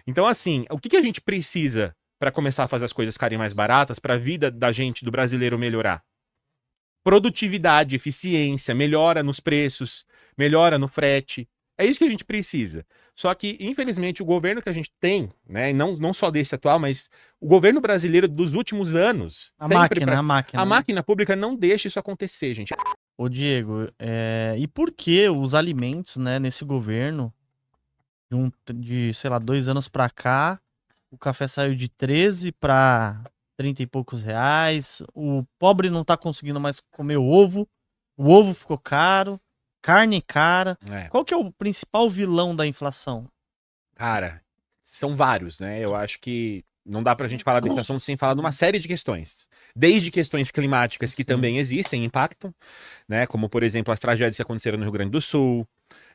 Então, assim, o que a gente precisa para começar a fazer as coisas ficarem mais baratas, para a vida da gente, do brasileiro, melhorar? Produtividade, eficiência, melhora nos preços, melhora no frete. É isso que a gente precisa. Só que, infelizmente, o governo que a gente tem, né, e não só desse atual, mas o governo brasileiro dos últimos anos, A máquina pública não deixa isso acontecer, gente. Ô, Diego, e por que os alimentos, né, nesse governo, sei lá, 2 anos pra cá, o café saiu de 13 para 30 e poucos reais, o pobre não tá conseguindo mais comer o ovo ficou caro, carne cara. Qual que é o principal vilão da inflação? Cara, são vários, né? Eu acho que não dá pra gente falar da inflação sem falar de uma série de questões. Desde questões climáticas que também existem, impactam, né? Como, por exemplo, as tragédias que aconteceram no Rio Grande do Sul.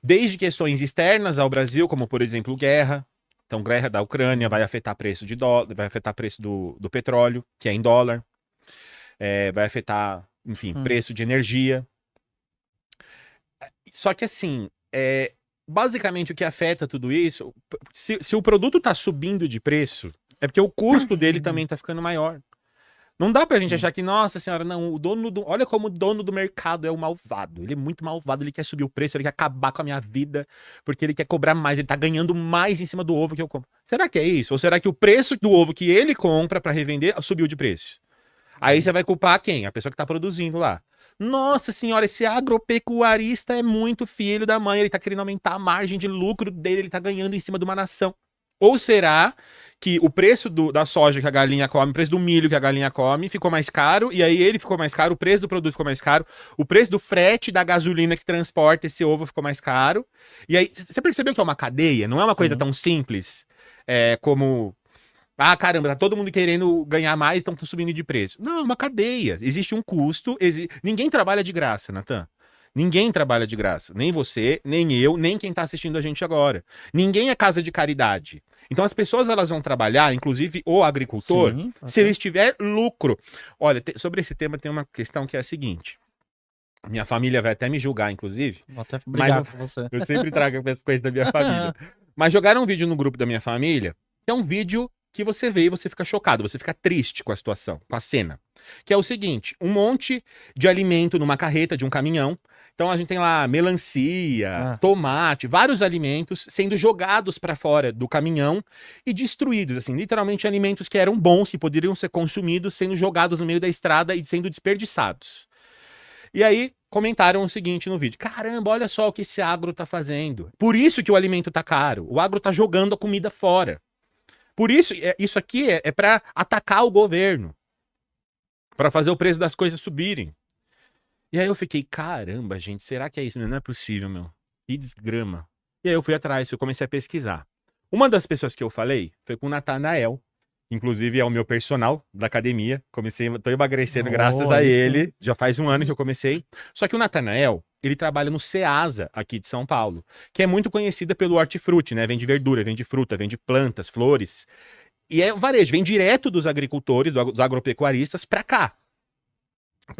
Desde questões externas ao Brasil, como, por exemplo, guerra. Então, guerra da Ucrânia vai afetar preço de dólar, vai afetar preço do petróleo, que é em dólar. Vai afetar, enfim, preço de energia. Só que, assim, basicamente o que afeta tudo isso, se o produto tá subindo de preço, é porque o custo dele também tá ficando maior. Não dá pra gente achar que, nossa senhora, não, olha como o dono do mercado é o malvado. Ele é muito malvado, ele quer subir o preço, ele quer acabar com a minha vida, porque ele quer cobrar mais, ele tá ganhando mais em cima do ovo que eu compro. Será que é isso? Ou será que o preço do ovo que ele compra pra revender subiu de preço? Aí você vai culpar quem? A pessoa que tá produzindo lá. Nossa senhora, esse agropecuarista é muito filho da mãe, ele tá querendo aumentar a margem de lucro dele, ele tá ganhando em cima de uma nação. Ou será que o preço da soja que a galinha come, o preço do milho que a galinha come ficou mais caro, e aí ele ficou mais caro, o preço do produto ficou mais caro, o preço do frete da gasolina que transporta esse ovo ficou mais caro. E aí, você percebeu que é uma cadeia? Não é uma coisa tão simples como... Ah, caramba, tá todo mundo querendo ganhar mais, então tá subindo de preço. Não, é uma cadeia. Existe um custo. Ninguém trabalha de graça, Natan. Ninguém trabalha de graça. Nem você, nem eu, nem quem tá assistindo a gente agora. Ninguém é casa de caridade. Então as pessoas elas vão trabalhar, inclusive o agricultor, se eles tiver lucro. Olha, sobre esse tema tem uma questão que é a seguinte. Minha família vai até me julgar, inclusive. Vou até brigar com você. Eu sempre trago as coisas da minha família. Mas jogaram um vídeo no grupo da minha família, que é um vídeo que você vê e você fica chocado, você fica triste com a situação, com a cena. Que é o seguinte, um monte de alimento numa carreta de um caminhão. Então a gente tem lá melancia, tomate, vários alimentos sendo jogados para fora do caminhão e destruídos, assim, literalmente alimentos que eram bons, que poderiam ser consumidos, sendo jogados no meio da estrada e sendo desperdiçados. E aí comentaram o seguinte no vídeo: caramba, olha só o que esse agro tá fazendo. Por isso que o alimento tá caro. O agro tá jogando a comida fora. Por isso, isso aqui é para atacar o governo, para fazer o preço das coisas subirem. E aí eu fiquei, caramba, gente, será que é isso? Não é possível, meu. Que desgrama. E aí eu fui atrás, eu comecei a pesquisar. Uma das pessoas que eu falei foi com o Natanael, que inclusive é o meu personal da academia. Tô emagrecendo graças a ele. Já faz 1 ano que eu comecei. Só que o Natanael, ele trabalha no Ceasa, aqui de São Paulo, que é muito conhecida pelo hortifruti, né? Vende verdura, vende fruta, vende plantas, flores. E é o varejo, vem direto dos agricultores, dos agropecuaristas pra cá.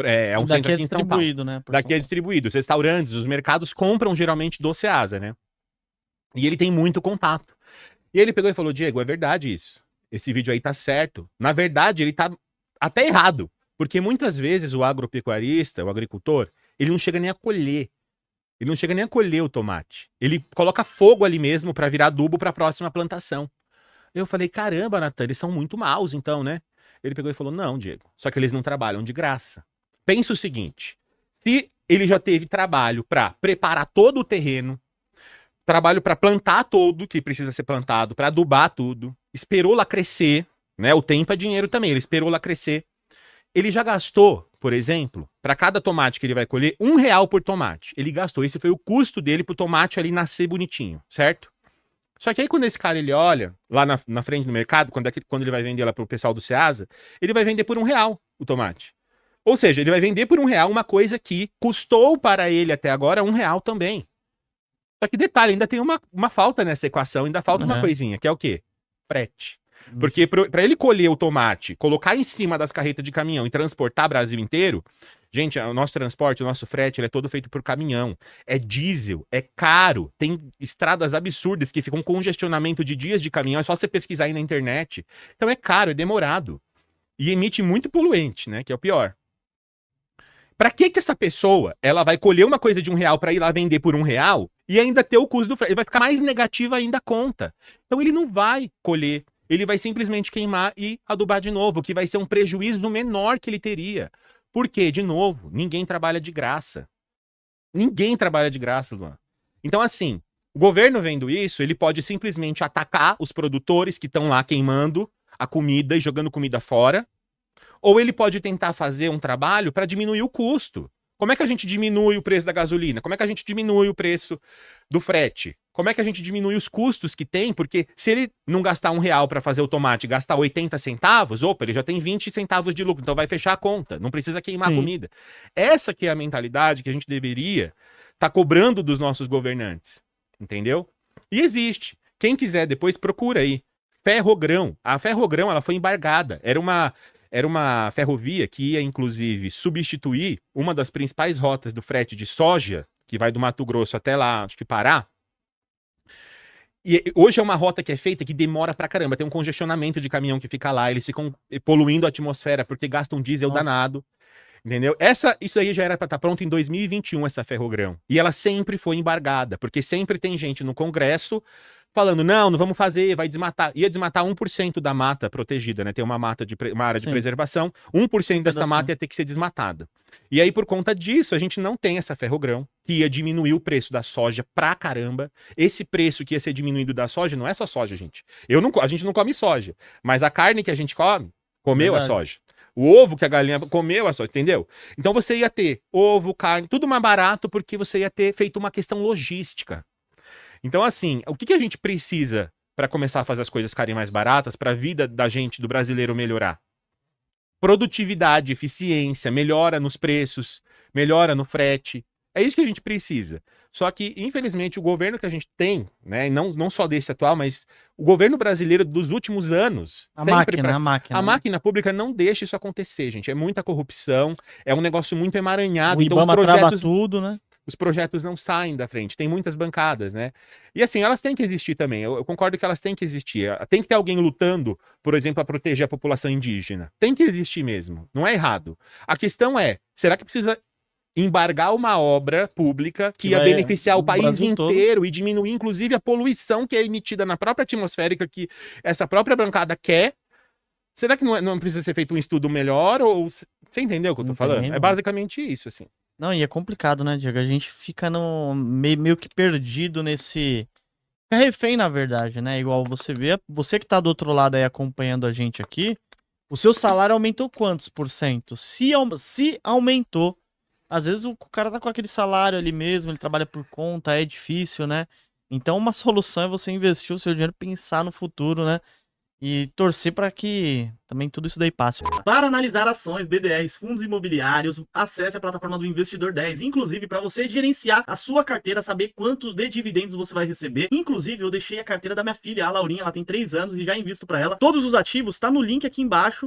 É um centro aqui em São Paulo. Né? Daqui é distribuído. Os restaurantes, os mercados compram geralmente do Ceasa, né? E ele tem muito contato. E ele pegou e falou: Diego, é verdade isso. Esse vídeo aí tá certo. Na verdade, ele tá até errado. Porque muitas vezes o agropecuarista, o agricultor, ele não chega nem a colher. Ele não chega nem a colher o tomate. Ele coloca fogo ali mesmo para virar adubo para a próxima plantação. Eu falei, caramba, Natan, eles são muito maus então, né? Ele pegou e falou, não, Diego, só que eles não trabalham de graça. Pensa o seguinte, se ele já teve trabalho para preparar todo o terreno, trabalho para plantar tudo que precisa ser plantado, para adubar tudo, esperou lá crescer, né? O tempo é dinheiro também, ele esperou lá crescer. Ele já gastou, por exemplo, para cada tomate que ele vai colher, R$1 por tomate. Ele gastou, esse foi o custo dele pro tomate ali nascer bonitinho, certo? Só que aí quando esse cara ele olha lá na frente do mercado, quando ele vai vender lá pro pessoal do Ceasa, ele vai vender por R$1 o tomate. Ou seja, ele vai vender por R$1 uma coisa que custou para ele até agora R$1 também. Só que detalhe, ainda tem uma falta nessa equação, ainda falta uma coisinha, que é o quê? Frete. Porque para ele colher o tomate, colocar em cima das carretas de caminhão e transportar Brasil inteiro, Gente, o nosso transporte, o nosso frete, ele é todo feito por caminhão. É diesel, é caro. Tem estradas absurdas que ficam com congestionamento de dias de caminhão. É só você pesquisar aí na internet. Então é caro, é demorado. E emite muito poluente, né? Que é o pior. Pra que essa pessoa, ela vai colher uma coisa de R$1 pra ir lá vender por R$1 e ainda ter o custo do frete? Ele vai ficar mais negativa ainda a conta. Então ele não vai colher. Ele vai simplesmente queimar e adubar de novo, que vai ser um prejuízo menor que ele teria. Por quê? De novo, ninguém trabalha de graça. Ninguém trabalha de graça, Luan. Então, assim, o governo vendo isso, ele pode simplesmente atacar os produtores que estão lá queimando a comida e jogando comida fora, ou ele pode tentar fazer um trabalho para diminuir o custo. Como é que a gente diminui o preço da gasolina? Como é que a gente diminui o preço do frete? Como é que a gente diminui os custos que tem? Porque se ele não gastar R$1 para fazer o tomate e gastar 80 centavos, opa, ele já tem 20 centavos de lucro, então vai fechar a conta, não precisa queimar a comida. Essa que é a mentalidade que a gente deveria estar cobrando dos nossos governantes, entendeu? E existe. Quem quiser depois procura aí. Ferrogrão. A Ferrogrão, ela foi embargada. Era uma ferrovia que ia, inclusive, substituir uma das principais rotas do frete de soja, que vai do Mato Grosso até lá, acho que Pará. E hoje é uma rota que é feita que demora pra caramba. Tem um congestionamento de caminhão que fica lá, eles ficam poluindo a atmosfera porque gastam diesel danado. Entendeu? Isso aí já era pra estar pronto em 2021, essa Ferrogrão. E ela sempre foi embargada, porque sempre tem gente no Congresso falando, não vamos fazer, vai desmatar. Ia desmatar 1% da mata protegida, né? Tem uma área de preservação, 1% dessa mata ia ter que ser desmatada. E aí, por conta disso, a gente não tem essa Ferrogrão, que ia diminuir o preço da soja pra caramba. Esse preço que ia ser diminuído da soja não é só soja, gente. A gente não come soja, mas a carne que a gente comeu a soja. O ovo que a galinha comeu a soja, entendeu? Então você ia ter ovo, carne, tudo mais barato porque você ia ter feito uma questão logística. Então, assim, o que a gente precisa para começar a fazer as coisas ficarem mais baratas, para a vida da gente, do brasileiro, melhorar? Produtividade, eficiência, melhora nos preços, melhora no frete. É isso que a gente precisa. Só que, infelizmente, o governo que a gente tem, né, não só desse atual, mas o governo brasileiro dos últimos anos... A máquina pública não deixa isso acontecer, gente. É muita corrupção, é um negócio muito emaranhado. O Ibama trava tudo, né? Os projetos não saem da frente, tem muitas bancadas, né? E assim, elas têm que existir também, eu concordo que elas têm que existir. Tem que ter alguém lutando, por exemplo, a proteger a população indígena. Tem que existir mesmo, não é errado. A questão é, será que precisa embargar uma obra pública que ia beneficiar o país inteiro todo e diminuir, inclusive, a poluição que é emitida na própria atmosférica que essa própria bancada quer? Será que não precisa ser feito um estudo melhor? Ou você entendeu o que eu tô falando? É basicamente isso, assim. Não, e é complicado, né, Diego? A gente fica meio que perdido nesse... Fica refém, na verdade, né? Igual você vê, você que tá do outro lado aí acompanhando a gente aqui, o seu salário aumentou quantos por cento? Se aumentou, às vezes o cara tá com aquele salário ali mesmo, ele trabalha por conta, é difícil, né? Então uma solução é você investir o seu dinheiro, pensar no futuro, né? E torcer para que também tudo isso daí passe. Para analisar ações, BDRs, fundos imobiliários, acesse a plataforma do Investidor 10. Inclusive, para você gerenciar a sua carteira, saber quanto de dividendos você vai receber. Inclusive, eu deixei a carteira da minha filha, a Laurinha, ela tem 3 anos e já invisto para ela. Todos os ativos tá no link aqui embaixo.